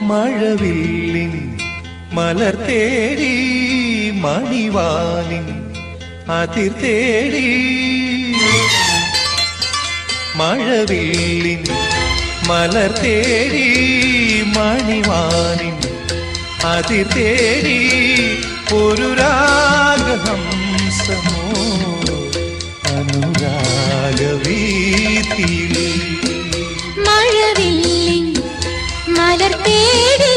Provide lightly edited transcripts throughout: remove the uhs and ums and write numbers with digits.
മഴവില്ലിൻ മലർ തേടി മണിവാനിൻ അതിർ തേടി മഴവില്ലിൻ മലർ തേടി മണിവാനിൻ അതിർ തേടി ഒരു രാഗഹംസമോ അനുരാഗവീതിയിൽ മഴവില്ലിൻ മലർ തേടി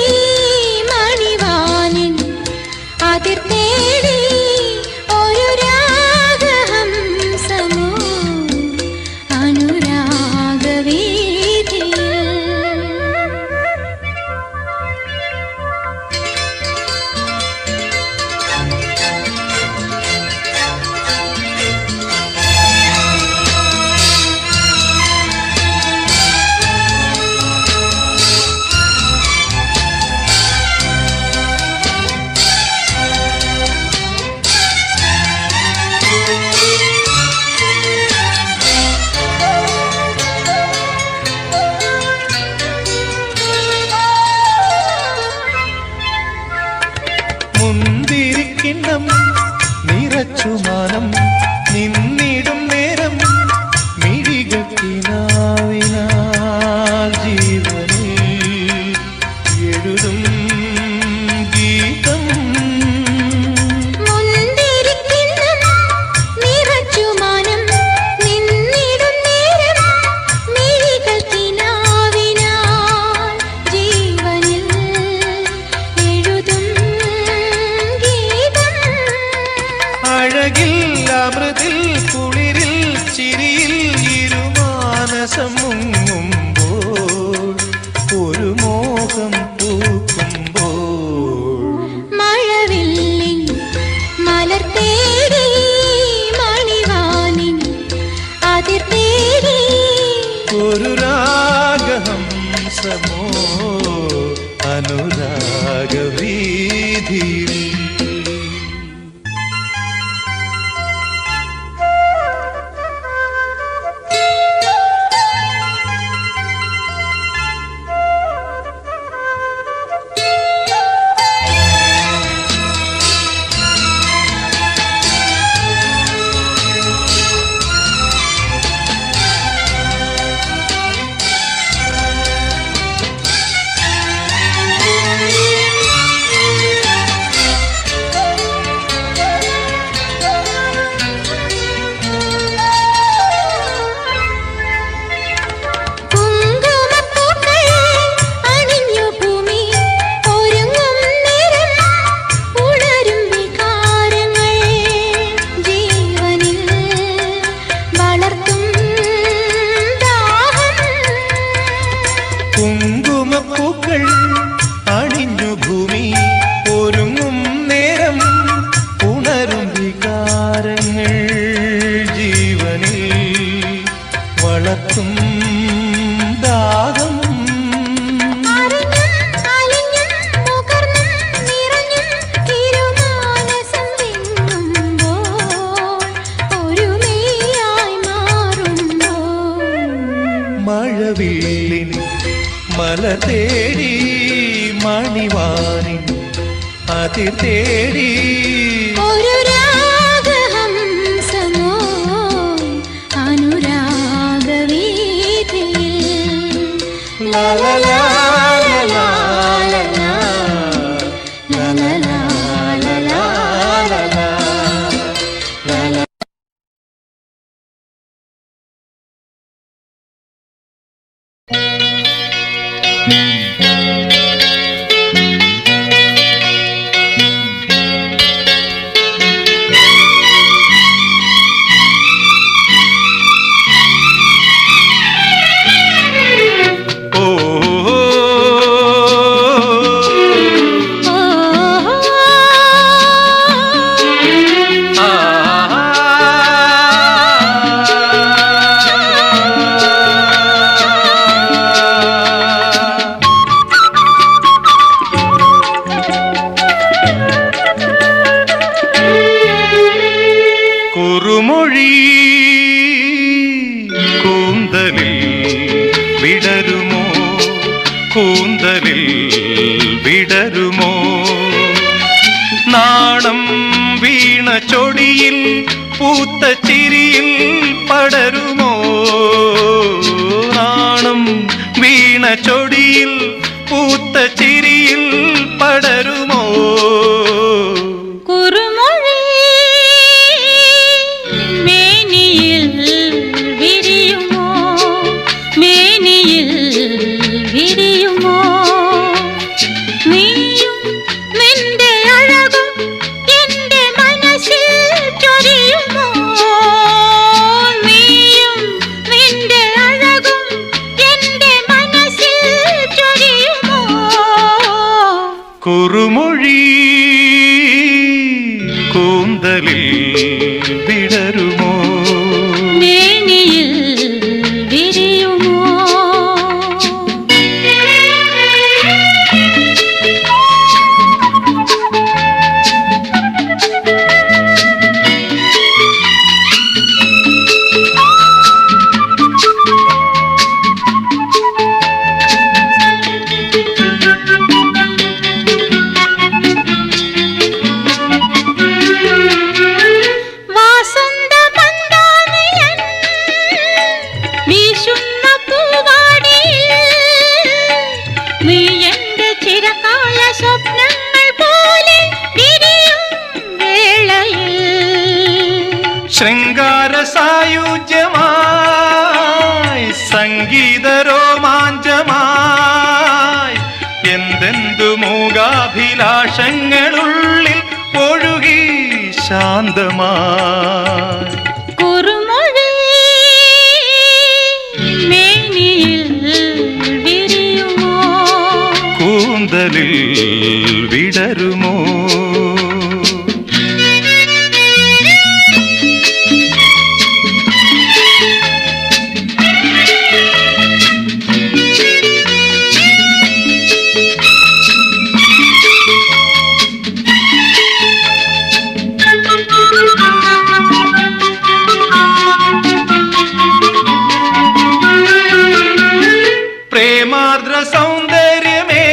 മണിവാനിൻ അതിർ തേടി ഒരു രാഗഹംസമോ അനുരാഗവീതിയിൽ മുന്തിരിക്കിണ്ണം നിറച്ചുമാനം നിന്നിടും നേരം മിഴികൾക്കിനാവിനാൽ ജീവനിൽ എഴുതും ഗീതം അഴകിൽ അമൃതിൽ കുളിരിൽ ചിരിയിൽ ഇരുമാനസം മുങ്ങുമ്പോൾ ഒരു മോഹം പൂക്കുമ്പോൾ മഴവില്ലിൻ മലർ തേടി മണിവാനിൻ അതിർ തേടി ഒരു രാഗഹംസമോ അനുരാഗവീതിയിൽ കുങ്കുമപ്പൂക്കൾ അണിഞ്ഞു ഭൂമി ഒരുങ്ങും നേരം ഉണരും വികാരങ്ങൾ ജീവനിൽ വളർത്തും ദാഹം മഴവില്ലിൻ മലർ തേടി മണിവാനിൻ അതിർ തേടി ഒരു രാഗഹംസമോ അനുരാഗവീതിയിൽ ലാ ലാ ലാ ലാ ലാ ലാ ലാ ലാ ലാ ലാ ലാ ലാ. കൂന്തലിൽ വിടരുമോ? നാണം വീണ ചൊടിയിൽ പൂത്ത ചിരിയിൽ പടരുമോ? നാണം വീണ ചൊടിയിൽ പൂത്ത ചിരിയിൽ പടരുമോ? കുറുമൊഴി മേനിയിൽ വിരിയുമോ? മേനിയിൽ വിരിയുമോ? നീയും നിന്റെ അഴകും എന്റെ മനസ്സിൽ ചൊരിയുമോ? നീയും നിന്റെ അഴകും എന്റെ മനസ്സിൽ ചൊരിയുമോ? കുറുമൊഴി കൂന്തലിൽ വിടരുമോ? മേനിയിൽ വിരിയുമോ? വാസന്തമന്ദാനിയൻ വീശുന്ന പൂവാടിയിൽ നീ എന്റെ ചിരകാല സ്വപ്നങ്ങൾ പോലെ വിരിയും വേളയിൽ ശൃംഗാര സായുജ്യമായി സംഗീത രോമാഞ്ചമായി എന്തെന്തു മൂകാഭിലാഷങ്ങളുള്ളിൽ ഒഴുകി ശാന്തമായി. കുറുമൊഴി മേനിയിൽ വിരിയുമോ? കൂന്തലിൽ വിടരുമോ? പ്രേമാർദ്ര സൗന്ദര്യമേ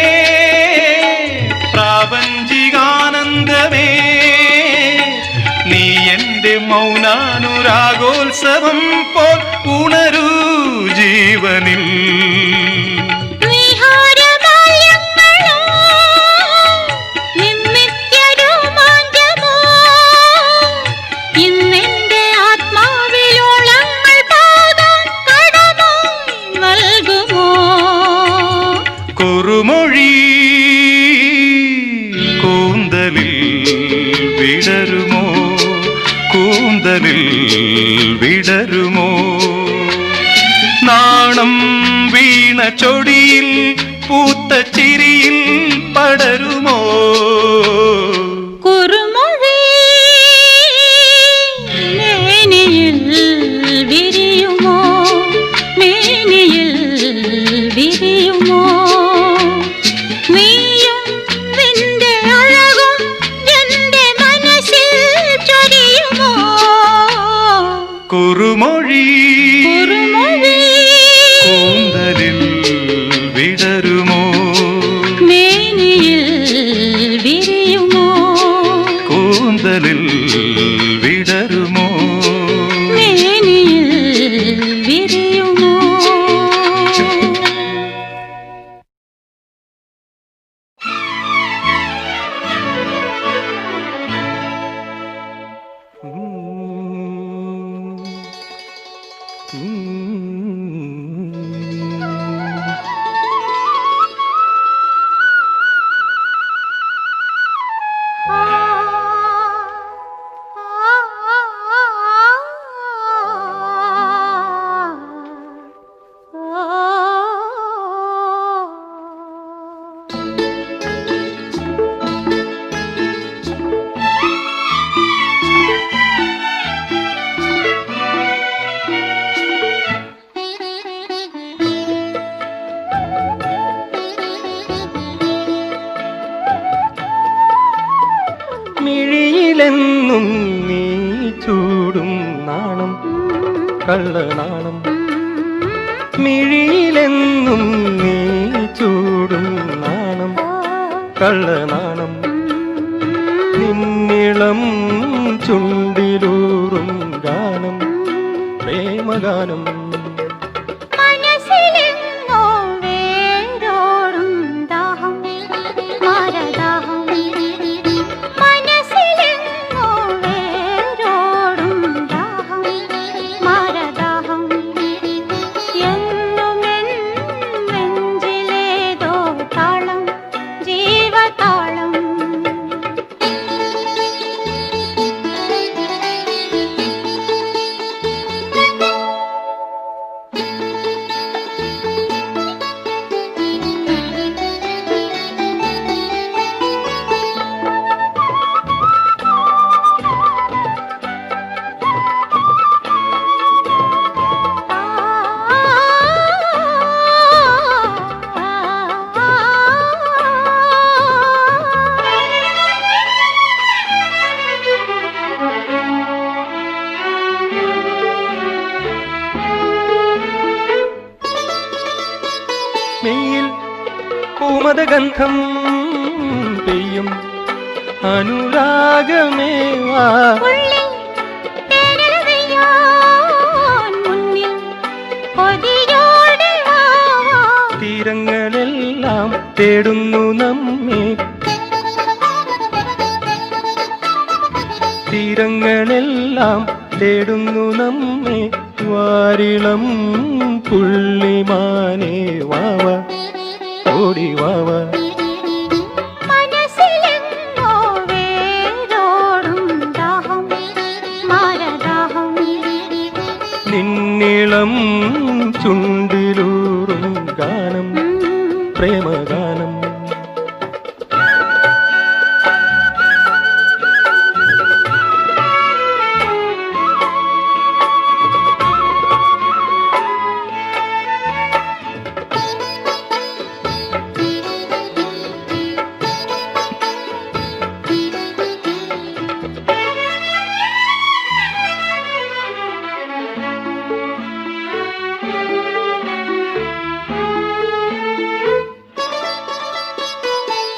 പ്രാപഞ്ചികാനന്ദമേ നീ എന്റെ മൗനാനുരാഗോത്സവം പോൽ ഉണരൂ ജീവനിൽ. നിഹാരമാല്യങ്ങളോ നിന്നിത്യരോമാഞ്ചമോ ഇന്നെന്റെ ആത്മാവിലോളങ്ങൾ പാകാൻ കടമായി നൽകുമോ? കുറുമൊഴി കൂന്തലിൽ വിടരുമോ? കൂന്തലിൽ വിടരുമോ? നാണം വീണ ചൊടിയിൽ പൂത്ത ചിരിയിൽ പടരുമോ? കുറുമൊഴി മേനിയിൽ വിരിയുമോ? മേനിയിൽ വിരിയുമോ? നീയും നിന്റെ അഴകും എന്റെ മനസ്സിൽ ചൊരിയുമോ? കുറുമൊഴി കുറുമൊഴി കൂന്തലിൽ വിടരുമോ? മേനിയിൽ വിരിയുമോ? കൂന്തലിൽ വിടരുമോ? മേനിയിൽ വിരിയുമോ? മിഴിയിലെന്നും നീ ചൂടും നാണം കള്ളനാണം മിഴിയിലെന്നും നീ ചൂടും കള്ളനാണം നിന്നിളം ചുണ്ടിലൂറും ഗാനം പ്രേമഗാനം മനസ്സിലെങ്ങോ വേരോടും ദാഹം മാരദാഹം മനസ്സിലെങ്ങോ വേരോടും ദാഹം മാരദാഹം എന്നുമെൻ നെഞ്ചിലേതോ താളം ജീവതാളം മെയ്യിൽ പൂമദഗന്ധം പെയ്യും അനുരാഗമേവാ ഉള്ളിൽ തേനല പെയ്യാൻ മുന്നിൽ കൊതിയോടെ വാ തീരങ്ങളെല്ലാം തേടുന്നു നമ്മെ തീരങ്ങളെല്ലാം തേടുന്നു നമ്മെ വാരിളം പുള്ളിമാനേ വാവ ഓടി വാവ മനസ്സിലെങ്ങോ വേരോടും ദാഹം മാരദാഹം നിന്നിളം ചുണ്ടിലൂറും ഗാനം പ്രേമഗാനം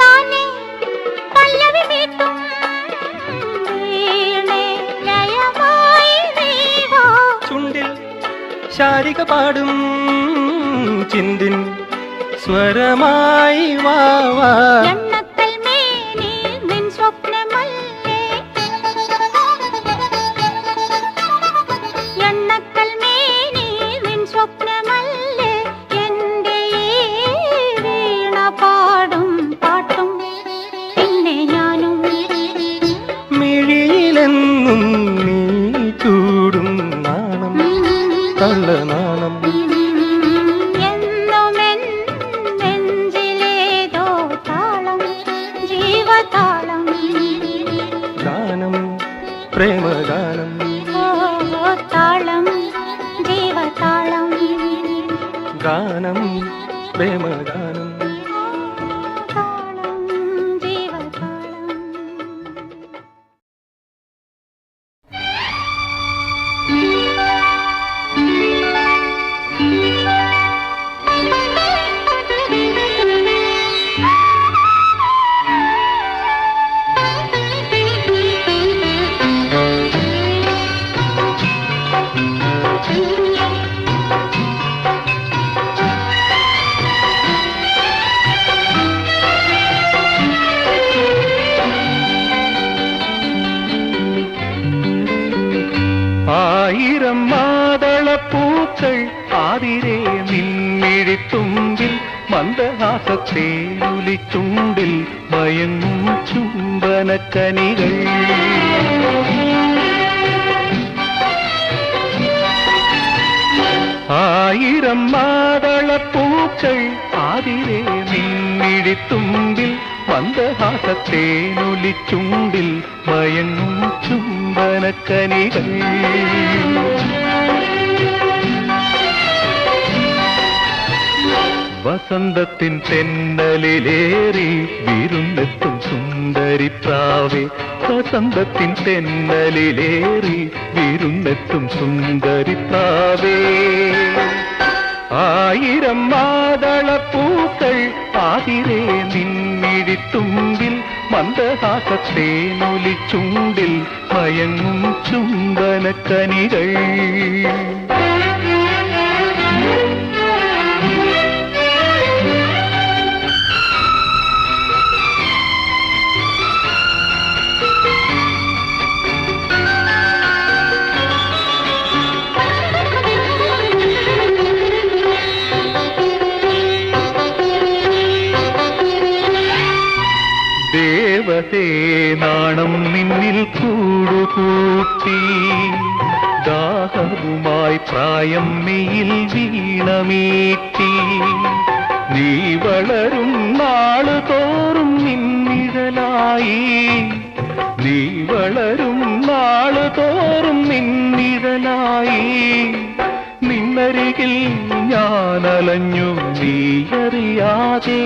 താനേ പല്ലവി മീട്ടും വീണേ ലയമായി നീ വാ ചുണ്ടിൽ ശാരിക പാടും ചിന്തിൻ സ്വരമായി വാവാ എണ്ണക്കൽ മേനി നിൻ സ്വപ്നമല്ലേ എണ്ണക്കൽ മേനി നിൻ സ്വപ്നമല്ലേ എൻ്റെ ഈ വീണ പാടും പാട്ടും പിന്നെ ഞാനും മിഴിയിലെന്നും നീ ചൂടും നാണം കള്ളനാണം എന്നുമെൻ നെഞ്ചിലേതോ താളം ജീവതാളം ഗാനം പ്രേമഗാനം ഓ താളം ജീവതാളം ഗാനം പ്രേമഗാനം താളം ജീവതാളം ആയിരം മാതളപ്പൂക്കൾ ആതിരേ നിന്നിഴിത്തുമ്പിൽ മന്ദഹാസത്തെ ഒലിച്ചുണ്ടിൽ മയങ്ങും ചുംബനക്കനികൾ ആയിരം മാതളപ്പൂക്കൾ ആതിരേ നിന്നിഴിത്തുമ്പിൽ മന്ദഹാസത്തെ ഒലിച്ചുണ്ടിൽ മയങ്ങും ചുംബനക്കനികൾ വസന്തത്തിൻ തെന്നലിലേറി വിരുന്നെത്തും സുന്ദരി പ്രാവേ വസന്തത്തിൻ തെന്നലിലേറി വിരുന്നെത്തും സുന്ദരി പ്രാവേ ആയിരം മാതളപ്പൂക്കൾ ആതിരേ നിന്നി നിൻമിഴിത്തുമ്പിൽ മന്ദഹാസത്തേനൊലിച്ചുണ്ടിൽ മയങ്ങും ചുംബനക്കനികൾ. ദേവതേ നാണം നിന്നിൽ കൂടുകൂട്ടി ദാഹവുമായി പ്രായം മെയിൽ വീണമീട്ടി. നീ വളരും നാള് തോറും നിന്നിഴലായി, നീ വളരും നാള് തോറും നിന്നിഴലായി. നിന്നരികിൽ ഞാനലഞ്ഞു നീയറിയാതെ.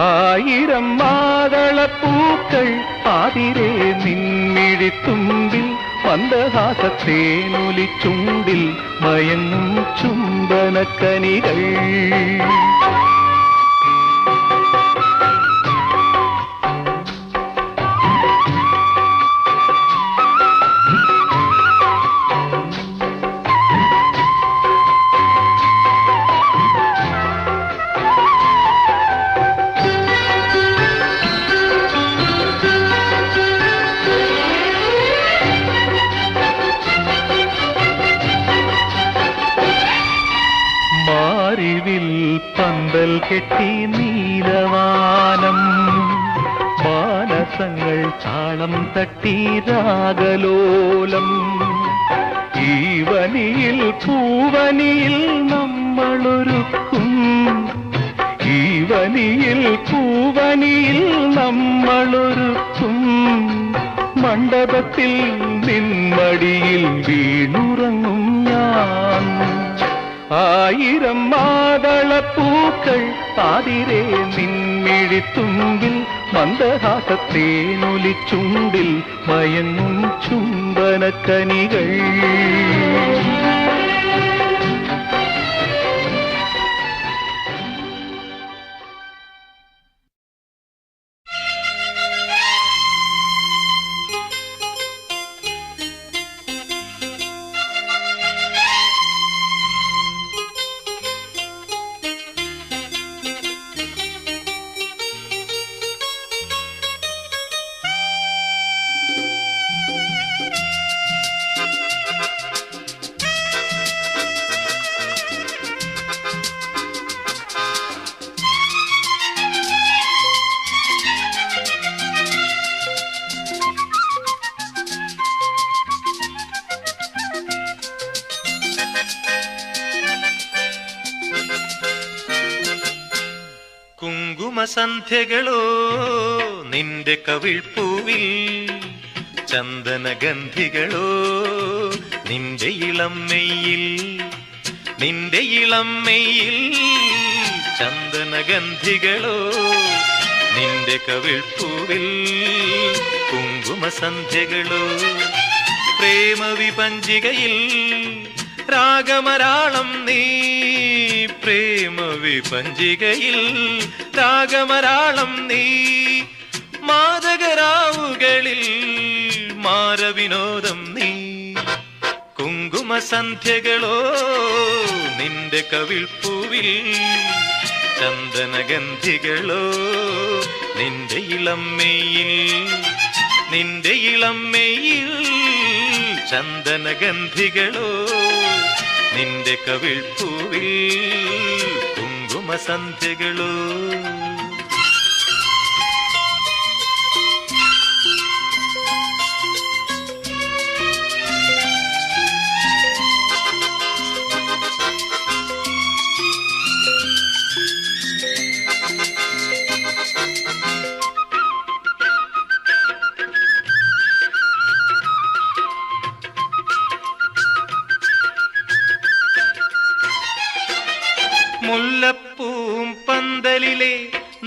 ആയിരം മാതളപ്പൂക്കൾ ആതിരേ നിൻമിഴിത്തുമ്പിൽ മന്ദഹാസത്തേനൊലിച്ചുണ്ടിൽ മയങ്ങും ചുംബനക്കനികൾ. മാറിവിൽ പന്തൽ കെട്ടി നീലവാനം, മാനസങ്ങൾ താളം തട്ടി രാഗലോലം. ഈ വനിയിൽ പൂവനിയിൽ നമ്മളൊരുക്കും, ഈ വനിയിൽ പൂവനിയിൽ നമ്മളൊരുക്കും. മണ്ഡപത്തിൽ നിൻമടിയിൽ വീണുറങ്ങും ഞാൻ. ആയിരം മാതളപ്പൂക്കൾ ആതിരേ നിൻമിഴിത്തുമ്പിൽ മന്ദഹാസത്തേനൊലിച്ചുണ്ടിൽ മയങ്ങും ചുംബനക്കനികൾ. കുങ്കുമസന്ധ്യകളോ നിന്റെ കവിൾപ്പൂവിൽ, ചന്ദനഗന്ധികളോ നിന്റെ ഇളം മെയ്യിൽ, നിന്റെ ഇളം മെയ്യിൽ. ചന്ദനഗന്ധികളോ നിന്റെ കവിൾപ്പൂവിൽ, കുങ്കുമസന്ധ്യകളോ പ്രേമവിപഞ്ചികയിൽ രാഗമരാളം നീ. പ്രേമവിപഞ്ചികയിൽ രാഗമരാളം നീ. മാദകരാവുകളിൽ മാരവിനോദം നീ. കുങ്കുമസന്ധ്യകളോ നിന്റെ കവിൾപ്പൂവിൽ, ചന്ദനഗന്ധികളോ നിന്റെ ഇളം മെയ്യിൽ, നിന്റെ ഇളം മെയ്യിൽ. ചന്ദനഗന്ധികളോ നിന്റെ കവിൾപ്പൂവിൽ, കുങ്കുമസന്ധ്യകളോ. മുല്ലപ്പൂം പന്തലിലെ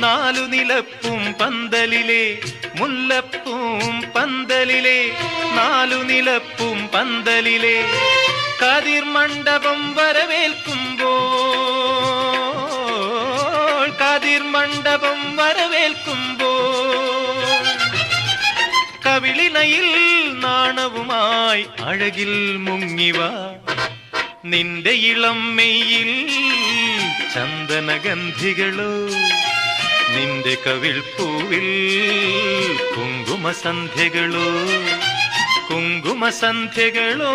നാലു നിലപ്പും പന്തലിലെ, മുല്ലപ്പൂം പന്തലിലെ നാലു നിലപ്പും പന്തലിലെ. കതിർ മണ്ഡപം വരവേൽക്കുമ്പോൾ, കതിർ കതിർ മണ്ഡപം വരവേൽക്കുമ്പോൾ കവിളിനയിൽ നാണവുമായി അഴകിൽ മുങ്ങിവ നിന്റെ ഇളം മെയ്യിൽ ചന്ദനഗന്ധികളോ നിന്റെ കവിൾപ്പൂവിൽ കുങ്കുമസന്ധ്യകളോ കുങ്കുമസന്ധ്യകളോ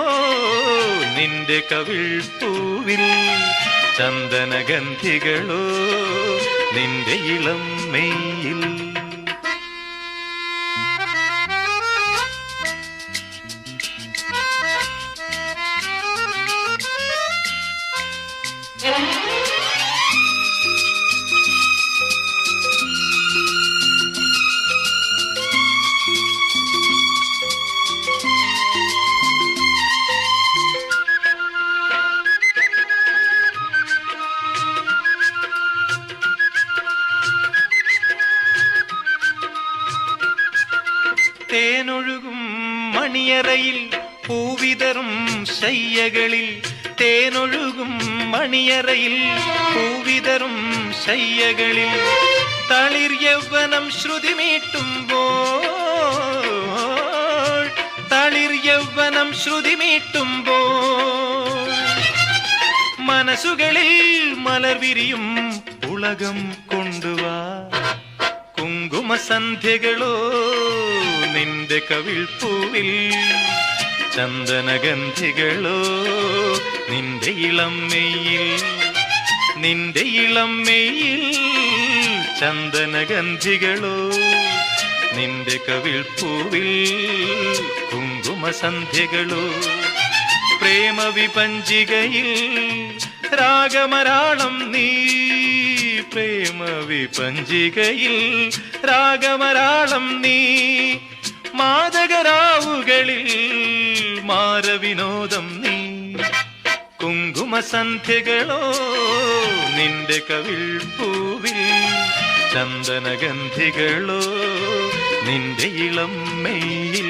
നിന്റെ കവിൾപ്പൂവിൽ ചന്ദനഗന്ധികളോ നിന്റെ ഇളം മെയ്യിൽ. തേനൊഴുകും മണിയറയിൽ പൂവിതറും ശയ്യകളിൽ തേനൊഴുകും മണിയറയിൽ പൂവിതറും ശയ്യകളിൽ തളിർ യൗവനം ശ്രുതിമീട്ടുമ്പോൾ തളിർ യൗവനം ശ്രുതിമീട്ടുമ്പോൾ മനസ്സുകളിൽ മലർവിരിയും ഉലകം കൊണ്ടുവാ കുങ്കുമസന്ധ്യകളോ നിന്റെ കവിൾപ്പൂവിൽ ചന്ദനഗന്ധികളോ നിന്റെ ഇളം മെയ്യിൽ നിന്റെ ഇളം മെയ്യിൽ ചന്ദനഗന്ധികളോ നിന്റെ കവിൾപ്പൂവിൽ കുങ്കുമസന്ധ്യകളോ പ്രേമവിപഞ്ചികയിൽ രാഗമരാളം നീ പ്രേമവിപഞ്ചികയിൽ രാഗമരാളം നീ മാദകരാവുകളിൽ മാരവിനോദം നീ കുങ്കുമസന്ധ്യകളോ നിന്റെ കവിൾപ്പൂവിൽ ചന്ദനഗന്ധികളോ നിന്റെ ഇളം മെയ്യിൽ.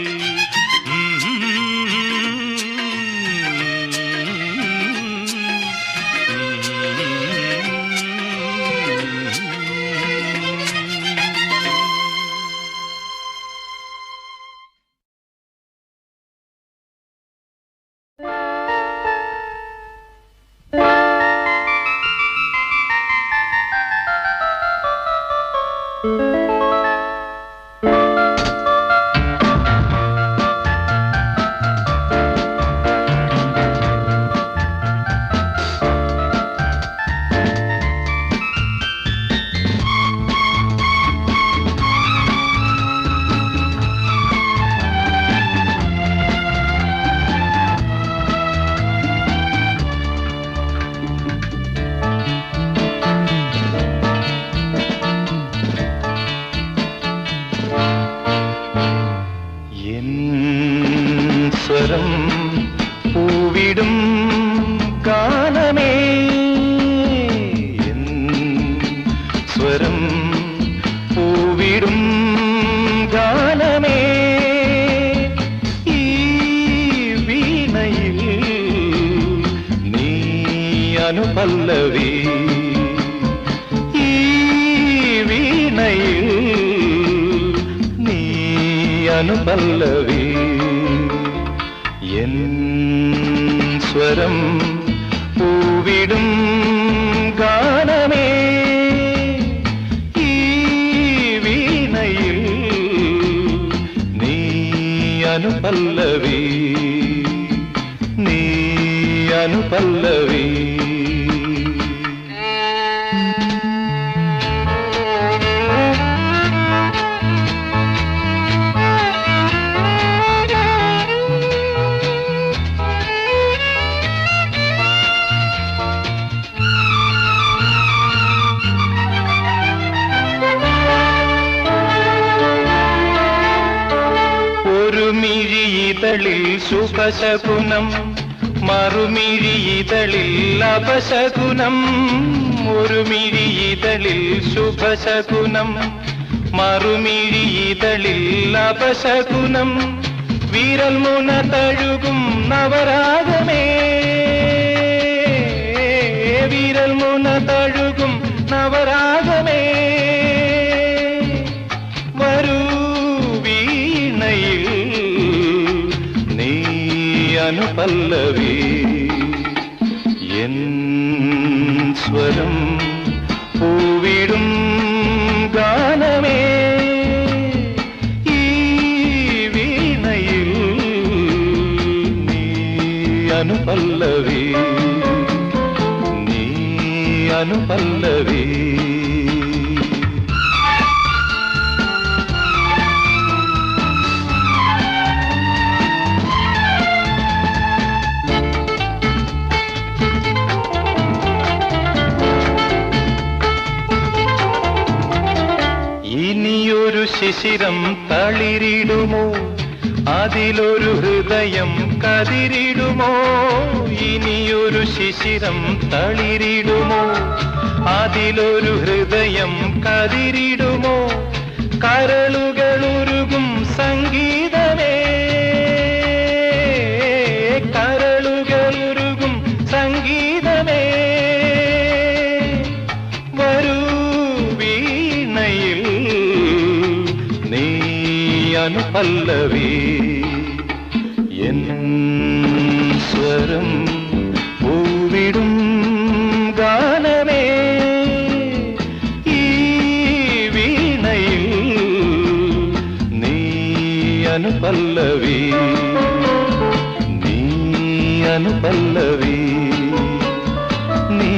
പൂവിടും ഗാനമേ സ്വരം പൂവിടും ഗാനമേ ഈ വീണയിൽ നീ അനുപല്ലവി ഈ വീണയിൽ നീ അനുപല്ലവി എൻ സ്വരം പൂവിടും ഗാനമേ ഈ വീണയിൽ നീ അനുപല്ലവി നീ അനുപല്ലവി. മിഴിയിതളിൽ ശുഭശകുനം മറുമിഴിയിതളിൽ അപശകുനം ഒരു മിഴിയിതളിൽ ശുഭശകുനം മറുമിഴിയിതളിൽ അപശകുനം വിരൽ മുന തഴുകും നവരാഗമേ വിരൽ മുന തഴുകും നവരാഗമേ അനുപല്ലവി എൻ സ്വരം പൂവിടും ഗാനമേ ഈ വീണയിൽ നീ അനുപല്ലവി നീ അനുപല്ലവി ഇനിയൊരു ശിശിരം തളിരിടുമോ അതിലൊരു ഹൃദയം കതിരിടുമോ ഇനിയൊരു ശിശിരം തളിരിടുമോ അതിലൊരു ഹൃദയം കതിരിടുമോ കരളുകളുരുകും സംഗീതമേ കരളുകളുരുകും സംഗീതമേ വരൂ വീണയിൽ നീ അനുപല്ലവി എൻ സ്വരം പൂവിടും ഗാനമേ ഈ വീണയിൽ നീ അനുപല്ലവി നീ അനുപല്ലവി നീ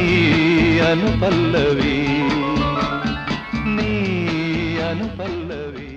അനുപല്ലവി നീ അനുപല്ലവി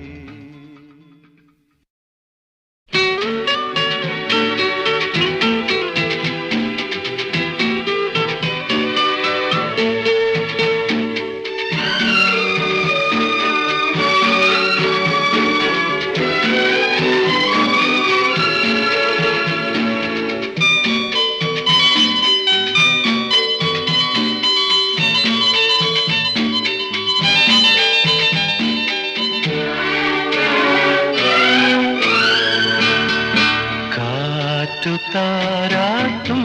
താരാട്ടും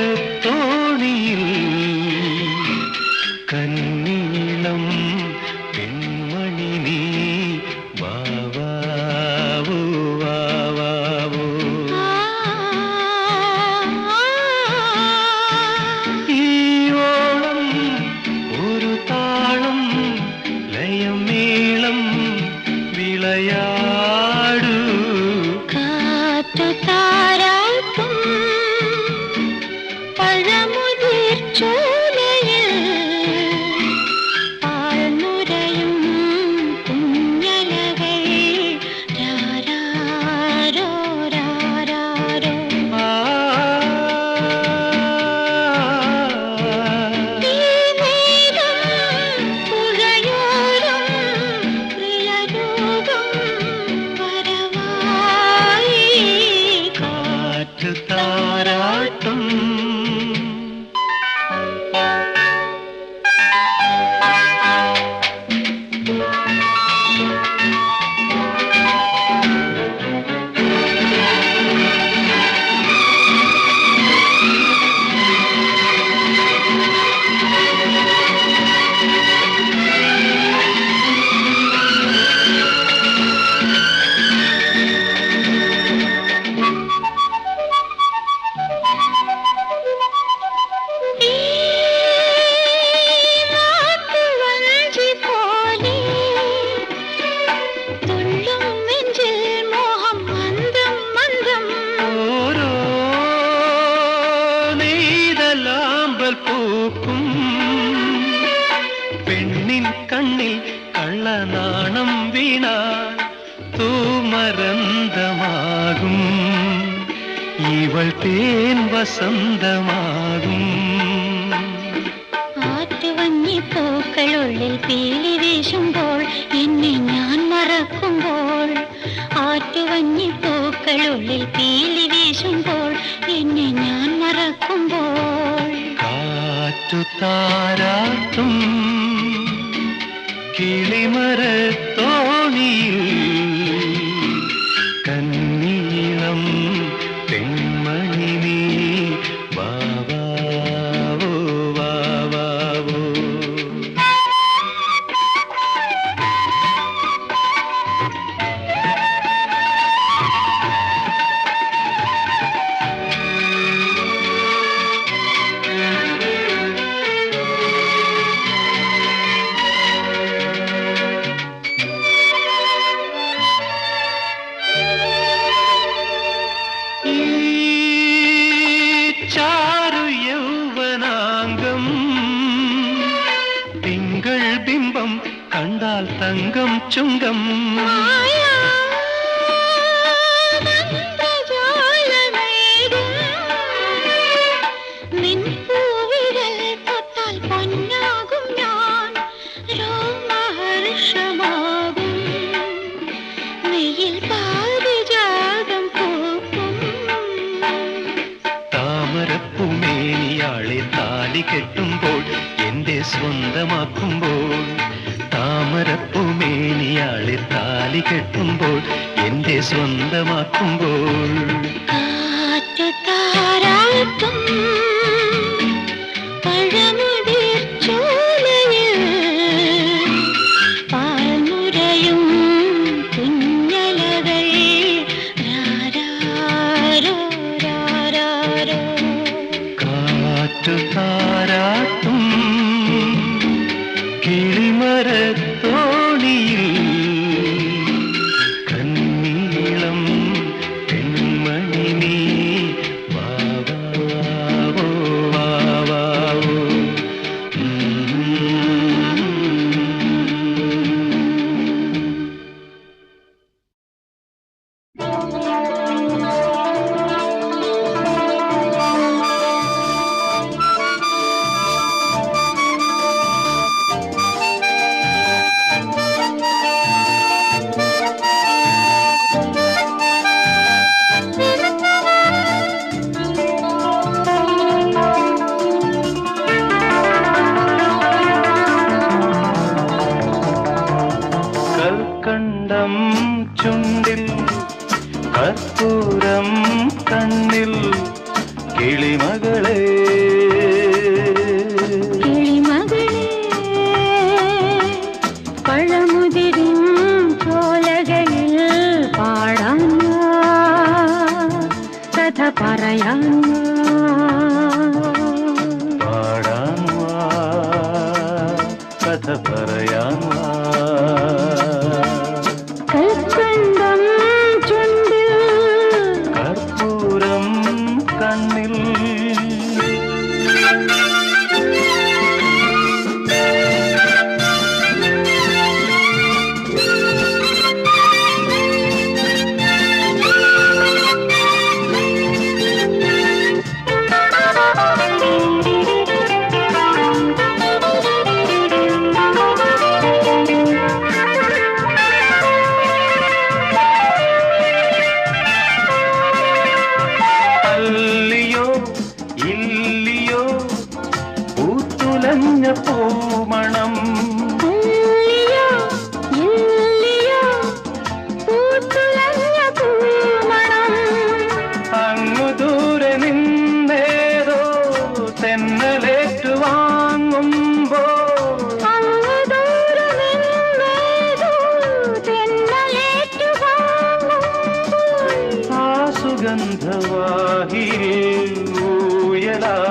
കിളിമരത്തോണിയിൽ കന്നീളം പെൺമണി നീ വാവാവോ വാവാവോ ഈ ഓളം ഒരു താളം ലയമേളം വിളയാടു താരാട്ടും പഴമുതിർ ചോലയിൽ പാൽനുരയും കുഞ്ഞലകൾ രാരാരോ രാരാരോ ഈ നേരം പുഴയോരം പ്രിയരൂപം വരവായി കാറ്റ് താരാട്ടും പൂക്കും പെണ്ണിൻ കണ്ണിൽ കള്ളനാണം വീണാൽ തൂമരന്തമാകും ഇവൾ തേൻ വസന്തമാകും ആറ്റുവഞ്ഞി പൂക്കളുള്ളിൽ പീലി വീശുമ്പോൾ എന്നെ ഞാൻ മറക്കുമ്പോൾ ആറ്റുവഞ്ഞി പൂക്കളുള്ളിൽ പീലി വീശുമ്പോൾ എന്നെ ഞാൻ മറക്കുമ്പോൾ കാറ്റു താരാട്ടും കിളിമരത്തോണിയിൽ കന്നീളം പെൺമണി നീ വാവാവോ വാവാവോ തങ്കം ചുങ്കം താമരപ്പൂമേനിയാളെ താലി കെട്ടുമ്പോൾ എന്റെ സ്വന്തമാക്കുമ്പോൾ താമരപ്പൂമേനിയാളെ താലി കെട്ടുമ്പോൾ എന്റെ സ്വന്തമാക്കുമ്പോൾ കാറ്റ് താരാട്ടും പഴമുതിർ ചോലയിൽ പാൽനുരയും കുഞ്ഞലകൾ രാരാരോ രാരാരോ കാറ്റ് താരാട്ടും കിളിമരത്തോണിയിൽ കണ്ണീളം പെൺമണി നീ വാവാവോ വാവാവോ കൽക്കണ്ടം ചുണ്ടിൽ കർപ്പൂരം കണ്ണിൽ കിളിമകളെ പഴമുതിരും ചോലകളിൽ പാടാൻ കഥ പറയാൻ പാടാൻ വാ കഥ പറയാൻ വാ കൽക്കണ്ടം ചുണ്ടിൽ കർപ്പൂരം കണ്ണിൽ പൂമണം അങ്ങു ദൂരെ നിന്നേതോ തെന്നലേറ്റു വാങ്ങുമ്പോ ആ സുഗന്ധവാഹിയിൽ ഊയലായാടുവാ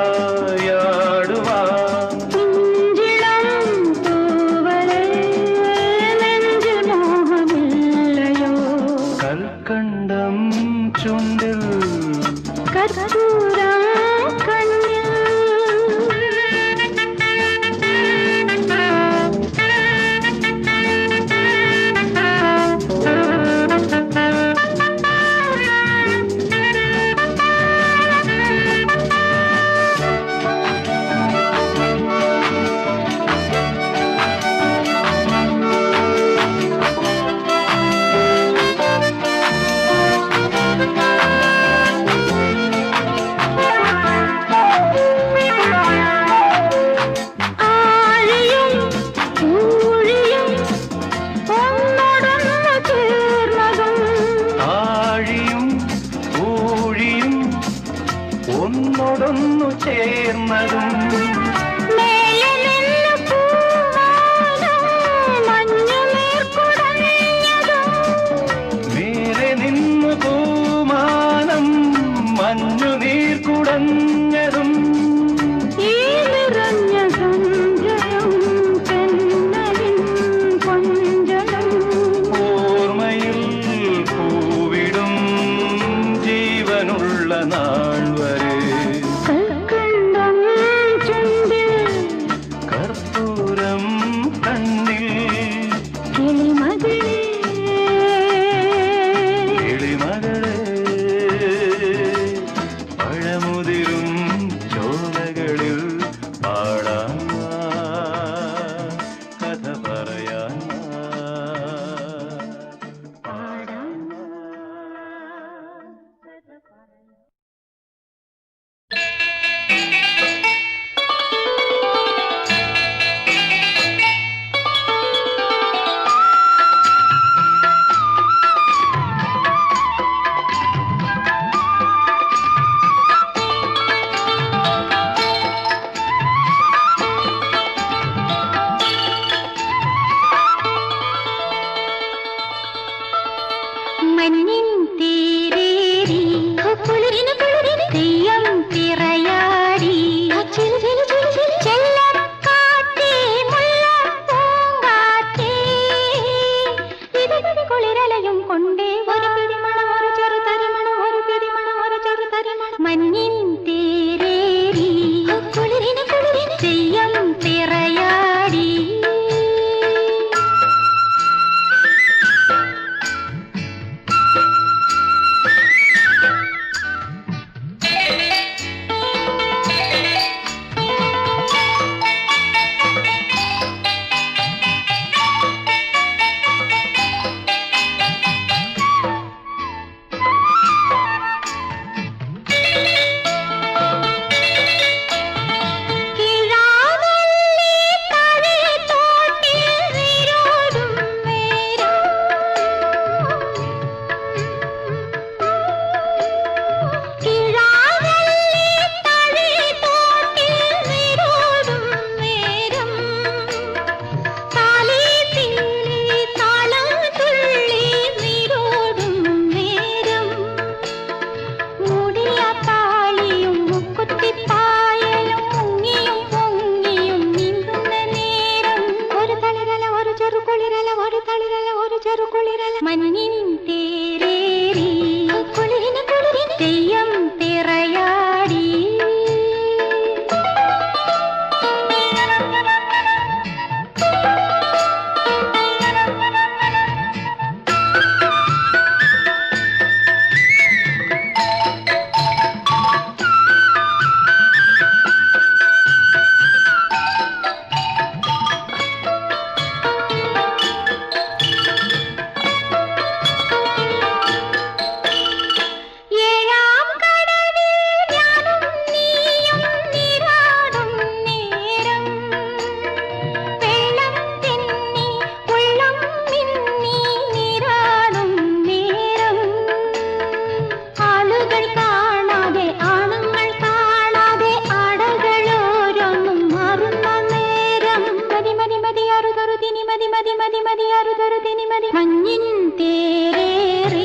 മതി മതി അറുതൊരു തിനിമതി മഞ്ഞിൻ തേരേറി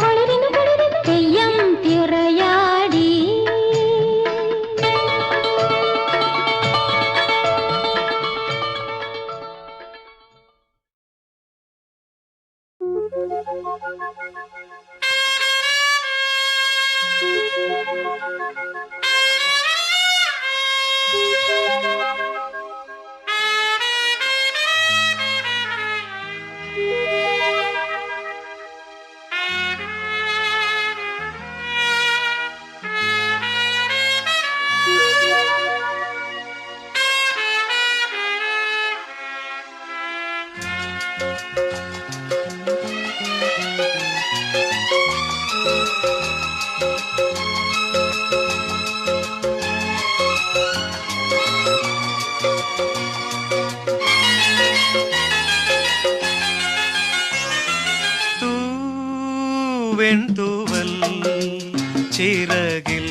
കൊളിരിനു കൊളിരിനു തെയ്യം തിറയാടി വെൺതൂവൽ ചിറകിൽ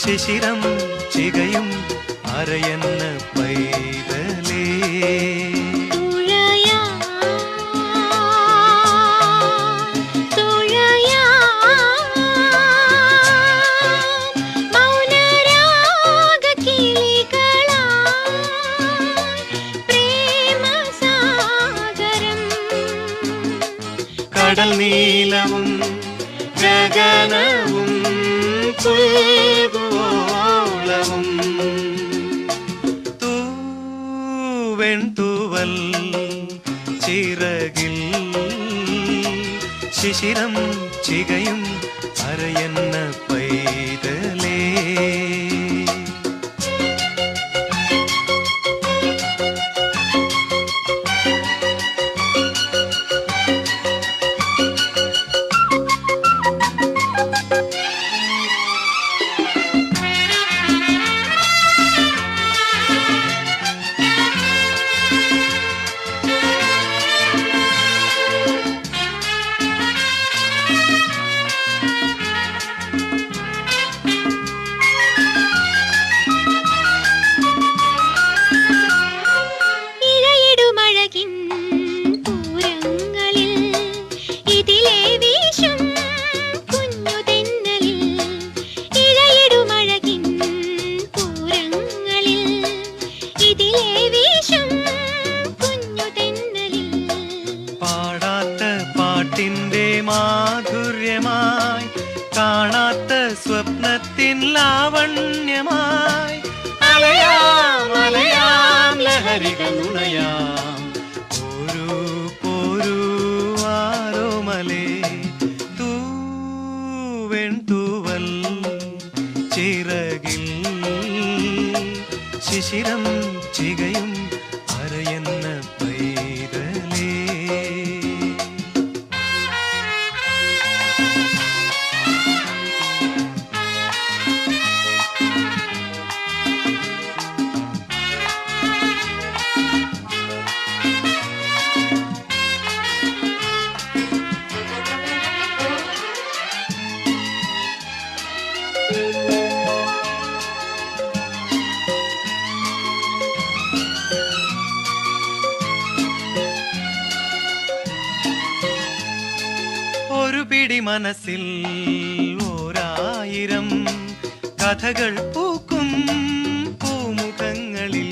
ശിശിരം ചികയും അരയന്ന പൈതലേ കടൽ നീലവും ഗഗനവും പുൽകുവോളവും വെൺതൂവൽ ചിറകിൽ ശിശിരം ചികയും അരയന്ന പൈതലേ മാധുര്യമായി കാണാത്ത സ്വപ്നത്തിൻ ലാവണ്യമായി അലയാം അലയാം ലഹരികൾ ഉണയാം പോരൂ പോരൂ ആരോമലേ വെൺതൂവൽ ചിറകിൽ ശിശിരം ചികയും അരയന്ന പൈതലേ ഒരു പിടി മനസ്സിൽ ഓരായിരം കഥകൾ പൂക്കും പൂമുഖങ്ങളിൽ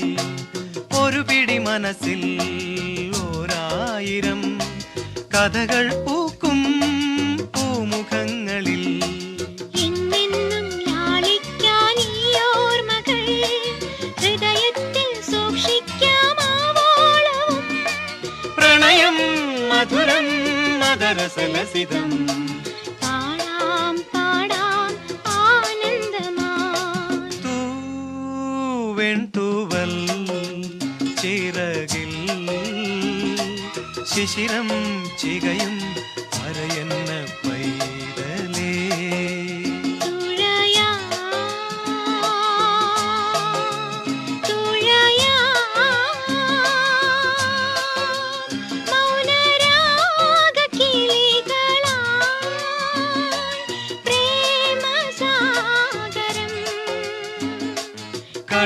ഒരു പിടി മനസ്സിൽ ഓരായിരം കഥകൾ പൂക്കും പൂമുഖങ്ങളിൽ പ്രണയം മധുരം മദരസലസിതം പാടാം പാടാം ആനന്ദമായി വെൺതൂവൽ ചിറകിൽ ശിശിരം ചികയും അരയന്ന പൈതലേ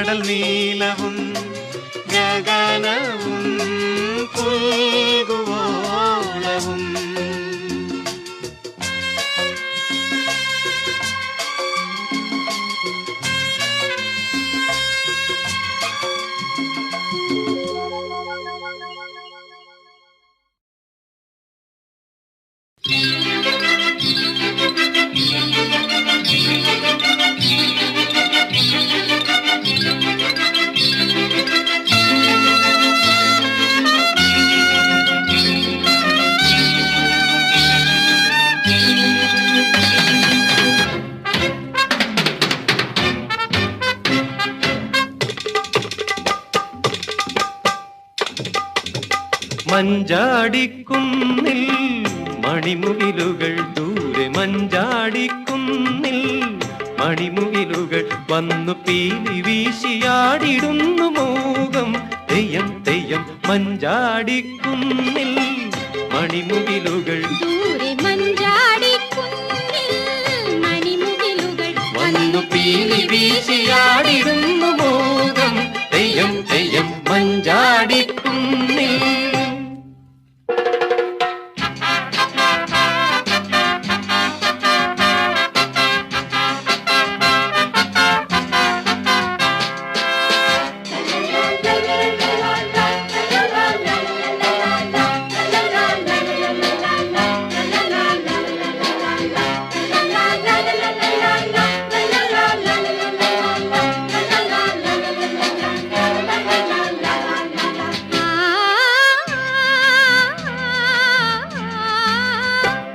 കടൽ നീലവും ഗഗനവും പുൽകുവോളവും. മഞ്ചാടിക്കുന്നിൽ മണിമുകിലുകൾ ദൂരെ മഞ്ചാടിക്കുന്നിൽ മണിമുകിലുകൾ വന്നു പീലി വീശിയാടിടുന്നു മോകം തെയ്യം തെയ്യം മഞ്ചാടിക്കുന്നിൽ മണിമുകിലുകൾ ദൂരെ മഞ്ചാടിക്കുന്നിൽ മണിമുകിലുകൾ വന്നു പീലി വീശിയാടിടുന്നു മോകം തെയ്യം തെയ്യം മഞ്ചാടിക്കുന്നിൽ.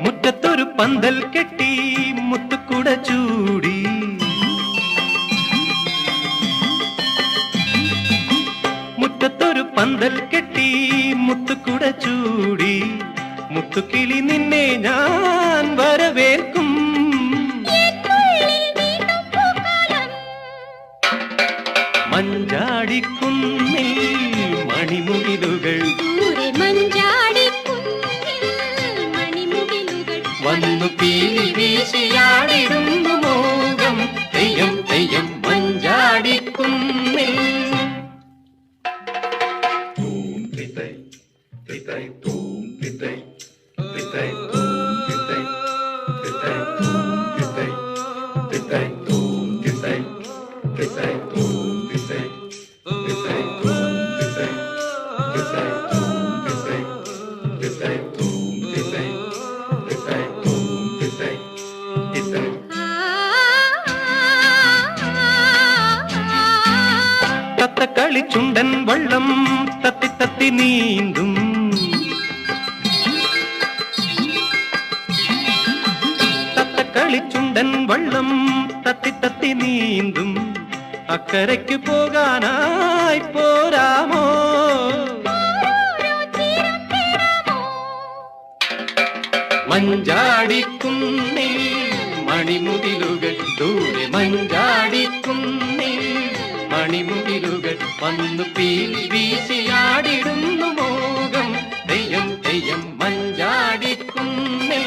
മുറ്റത്തൊരു പന്തൽ കെട്ടി മുത്തുക്കുട ചൂടി മുറ്റത്തൊരു പന്തൽ കെട്ടി മുത്തുക്കുട ചൂടി മുത്തുക്കിളി നിന്നെ ഞാൻ വരവേൽക്കും. മഞ്ചാടിക്കുന്നിൽ മണിമുകിലുകൾ ദൂരെ മഞ്ചാടിക്കുന്നിൽ മണിമുകിലുകൾ വന്നു പീലി വീശിയാടിടുന്നു മോകം തെയ്യം തെയ്യം മഞ്ചാടിക്കുന്നിൽ. തത്തക്കളി ചുണ്ടൻ വള്ളം തത്തി തത്തി നീന്തും തത്തക്കളി ചുണ്ടൻ വള്ളം തത്തി തത്തി നീന്തും അക്കരയ്ക്ക് പോകാനായി പോരാമോ? മഞ്ചാടിക്കുന്നിൽ മണിമുകിലുകൾ ദൂരെ മഞ്ചാടിക്കുന്നിൽ മണിമുകിലുകൾ വന്നു പീലി വീശിയാടിടുന്നു മോകം തെയ്യം തെയ്യം മഞ്ചാടിക്കുന്നിൽ.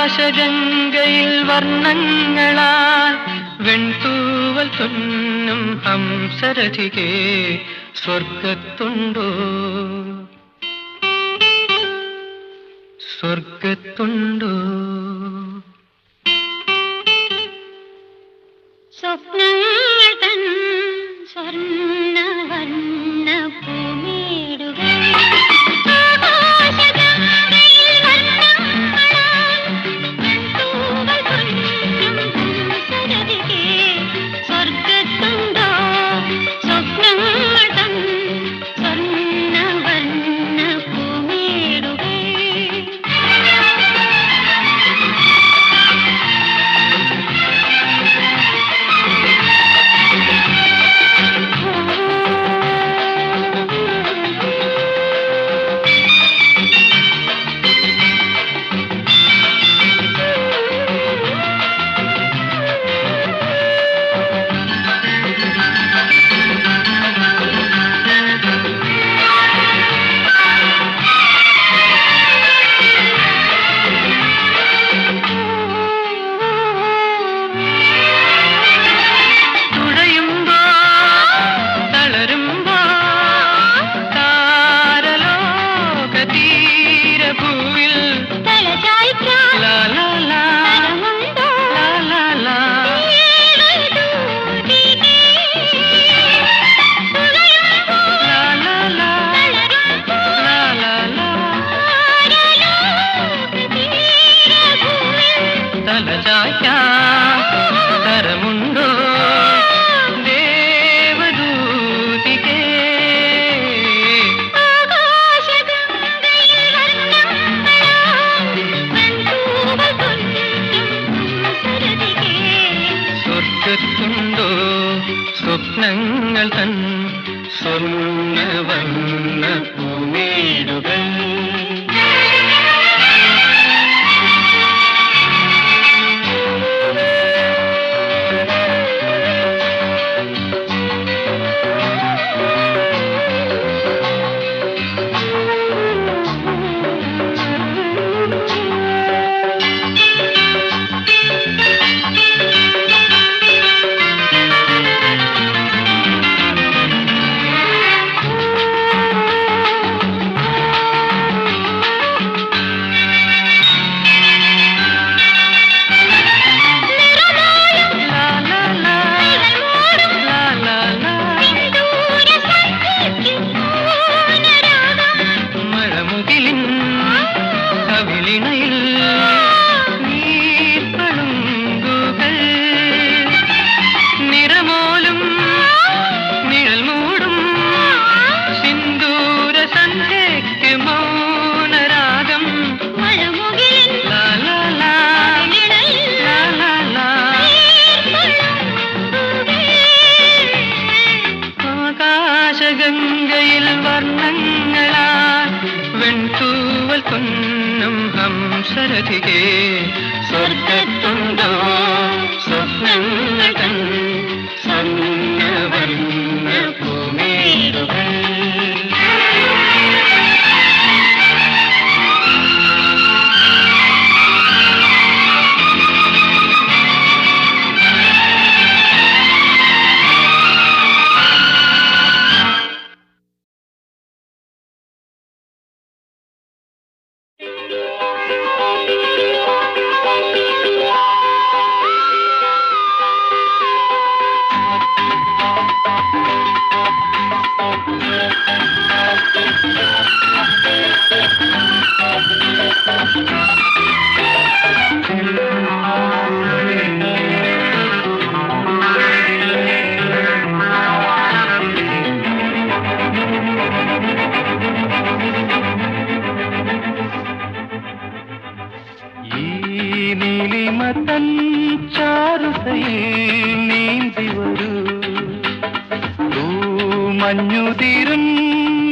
ആകാശഗംഗയിൽ വർണ്ണങ്ങളാൽ വെൺതൂവൽ തുന്നും ഹംസരഥികേ സ്വർഗത്തുണ്ടോ സ്വർഗത്തുണ്ടോ? സ്വപ്നങ്ങൾ തൻ സ്വർണ്ണവർണ്ണ പൂമേടുകൾ സ്വർഗത്തുണ്ടോ സ്വപ്നങ്ങൾ തൻ സ്വർണ്ണവർണ്ണ പൂമേടുകൾ. സ്വപ്നങ്ങൾ തൻ സ്വർണ്ണവർണ്ണ പൂമേടുകൾ ഗംഗയിൽ വർണ്ണങ്ങളാൽ വെൺതൂവൽ പൊന്നും ഹംസരഥികേ സ്വർഗത്തുണ്ടോ സ്വപ്നങ്ങൾ തൻ സ്വർണ്ണവർണ്ണ പൂമേടുകൾ നീലിമതൻ ചാരുതയിൽ നീന്തി വരൂ മഞ്ഞുതിരും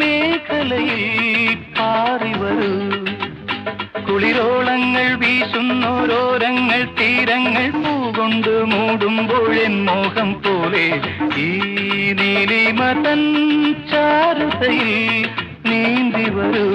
മേഖലയിൽ പാറി വരൂ കുളിരോളങ്ങൾ വീശുന്നോരോരങ്ങൾ തീരങ്ങൾ പൂകൊണ്ട് മൂടുമ്പോഴെൻ മോഹം പോലെ ഈ നീലിമതൻ ചാരുതയിൽ നീന്തി വരൂ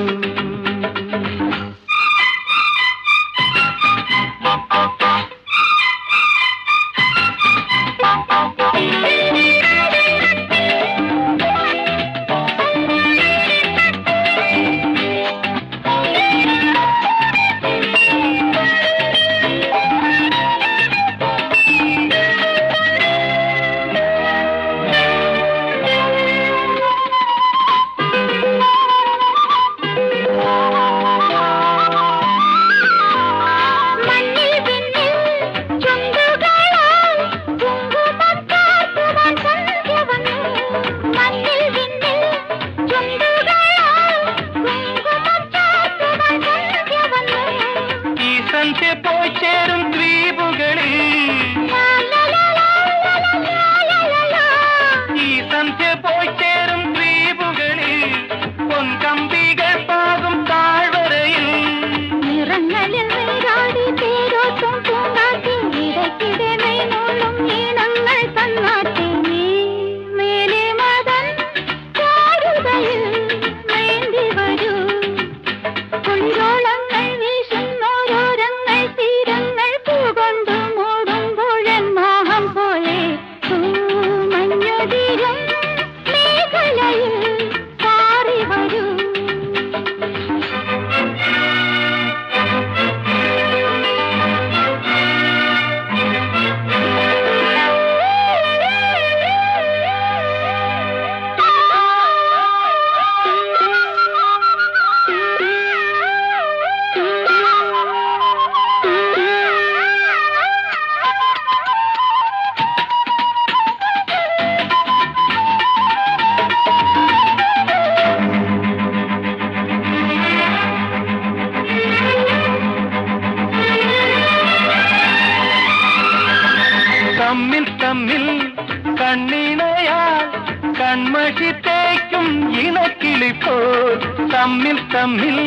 കൺമഷി തേക്കും ഇണക്കിളിപ്പോൾ തമ്മിൽ തമ്മിൽ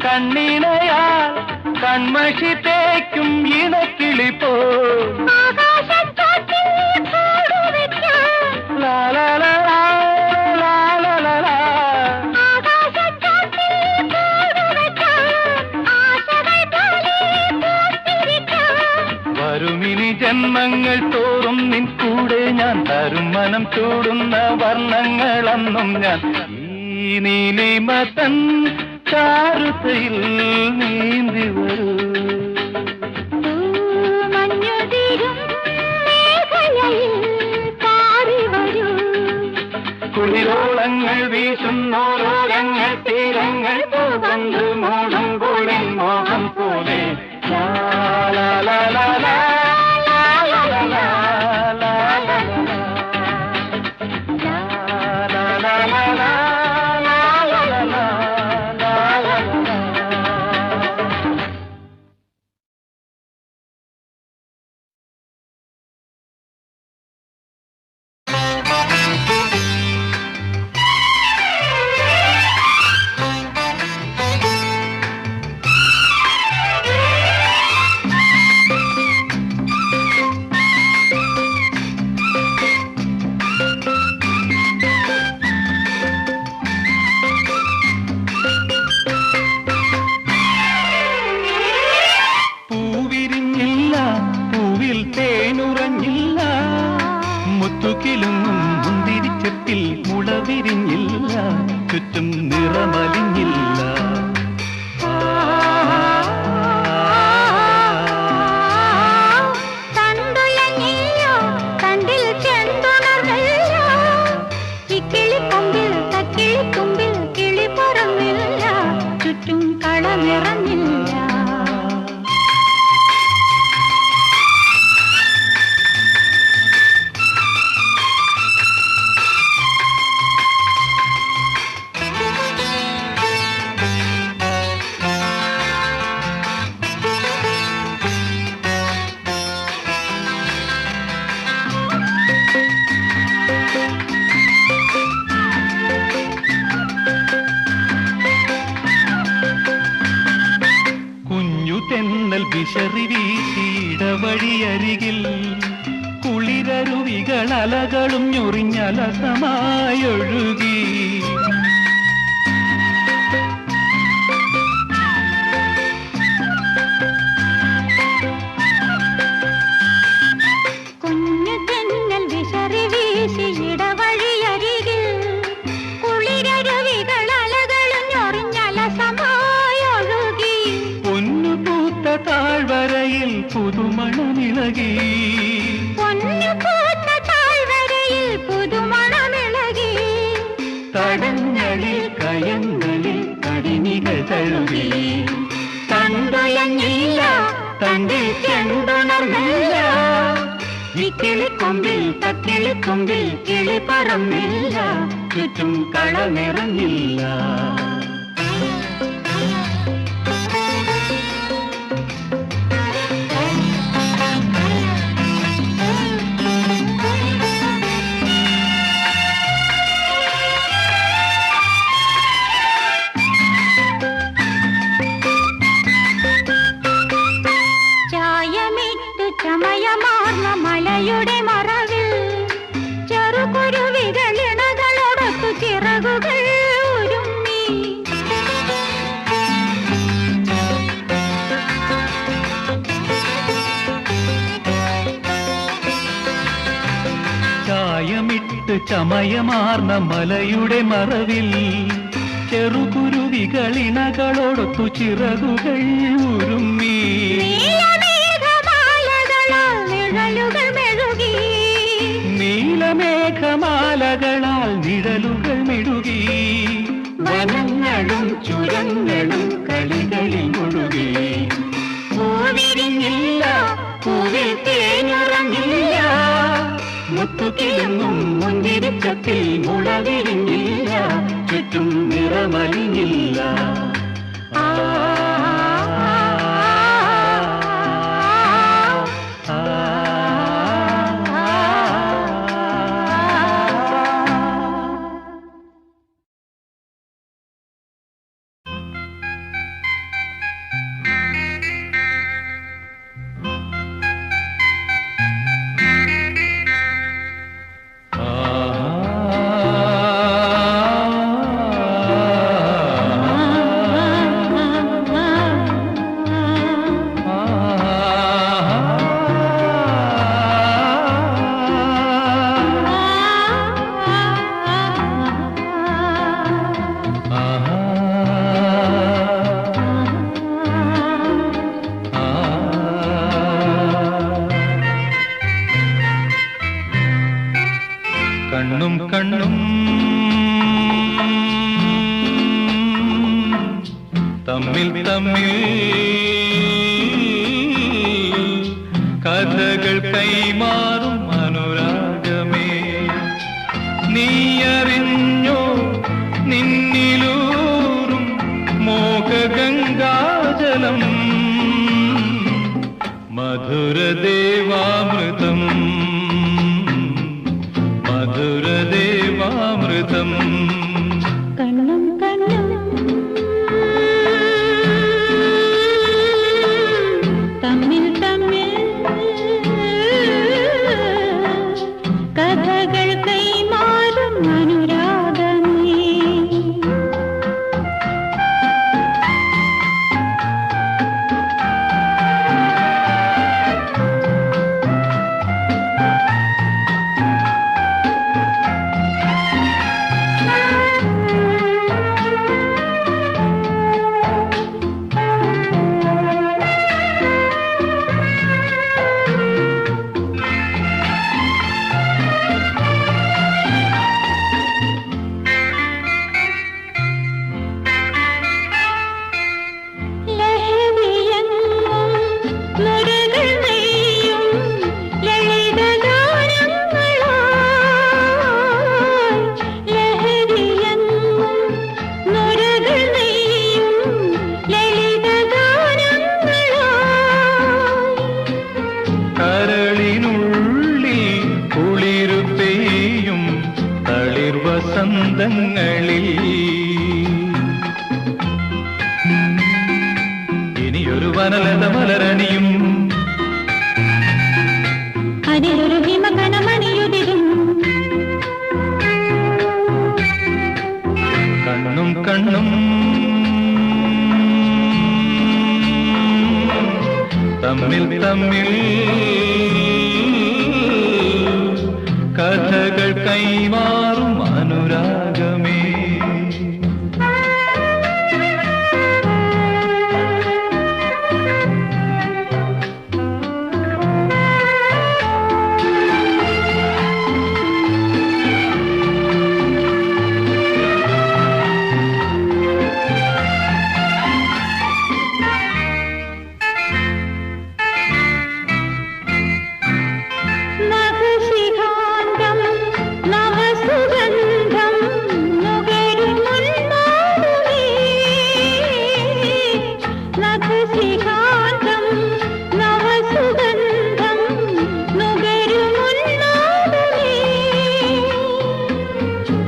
കണ്ണിണയാൽ കൺമഷി തേക്കും ഇണക്കിളിപ്പോൾ വരുമിനി ജന്മങ്ങൾ തോറും നിൻ കൂടെ ഞാൻ തരും മനം ചൂടുന്ന വർണ്ണങ്ങളെന്നും ഞാൻ ഈ നീലിമതൻ ചാരുതയിൽ നീന്തി വരൂ. കുളിരോളങ്ങൾ വീശുന്നോരോരങ്ങൾ തീരങ്ങൾ വന്ന് മൂടുമ്പോൾ മോഹം പോലെ ചുറ്റും നിറമലിഞ്ഞില്ല. ചുറ്റും കളനിറഞ്ഞില്ല. തെന്നൽ വിശറി വീശിയിടവഴിയരികിൽ കുളിരരുവികൾ അലകളും ഞൊറിഞ്ഞലസമായൊഴുകി. കുഞ്ഞു തെന്നൽ വിശറി വീശിയിടവഴിയരികിൽ കുളിരരുവികൾ അലകളും ഞൊറിഞ്ഞലസമായൊഴുകി. താഴ്വരയിൽ പുതുമണമിളകി. താഴ്വരയിൽ പുതുമണമിളകി. തടങ്ങളിൽ കയങ്ങളിൽ കടിനികൾ തഴുകി. തണ്ടുലഞ്ഞില്ല തണ്ടിൽ ചെണ്ടുണർന്നില്ല. ഈ കിളിക്കൊമ്പിൽ തക്കിളിക്കൊമ്പിൽ കിളി പറന്നില്ല. ചുറ്റും കളനിറഞ്ഞില്ല. ചമയമാർന്ന മലയുടെ മറവിൽ ചെറുകുരുവികളിണകളോടൊത്തു ചിറകുകൾ ഉരുമ്മി. ചായമിട്ട് ചമയമാർന്ന മലയുടെ മറവിൽ ചെറുകുരുവികളിണകളോടൊത്തു ചിറകുകൾ ഉരുമ്മി. നീലമേഘമാലകളാൽ നിഴലുകൾ മെഴുകി. വനങ്ങളും ചുരങ്ങളും കളികളിൽ മുഴുകി. പൂവിരിഞ്ഞില്ല പൂവിൽ തേനുറങ്ങില്ല. മുത്തുകിലെങ്ങും മുന്തിരിച്ചത്തിൽ മുളവിരിഞ്ഞില്ല. ചുറ്റും നിറമലിഞ്ഞില്ല. തമ്മിൽ തമ്മിൽ കഥകൾ കൈമാറും അനുരാഗമേ നീ അറിഞ്ഞോ നിന്നിലൂറും മോഹഗംഗാജലം മധുരദേവാമൃതം മധുരദേവാമൃതം കണ്ണും കണ്ണും തമ്മിൽ തമ്മിൽ കഥകൾ കൈമാറും അനുരാഗമേ വസന്തങ്ങളിൽ ഇനിയൊരു വനലത മലരണിയും അതിലൊരു ഹിമകണമണിയുതിരും കണ്ണും കണ്ണും തമ്മിൽ തമ്മിൽ കഥകൾ കൈമാറും അനുരാഗമേ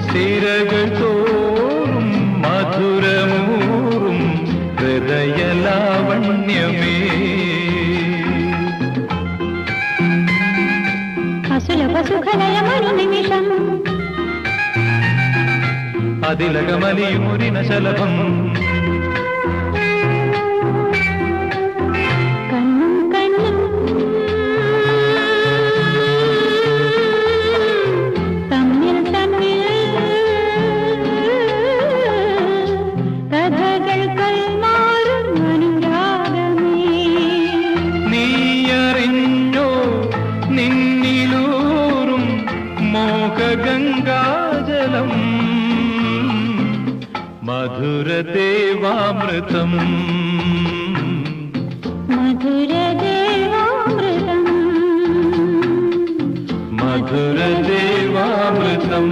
സിരകൾ തോറും മധുരമൂറും ഹൃദയലാവണ്യമേ അസുലഭ സുഖലയമൊരു നിമിഷം അതിലകമലിയുമൊരിന ശലഭം കണ്ണും കണ്ണും തമ്മിൽ തമ്മിൽ കഥകൾ കൈമാറും അനുരാഗമേ നീ അറിഞ്ഞോ നിന്നിലൂറും മോഹഗംഗാജലം മധുരദേവാമൃതം മധുരദേവാമൃതം മധുരദേവാമൃതം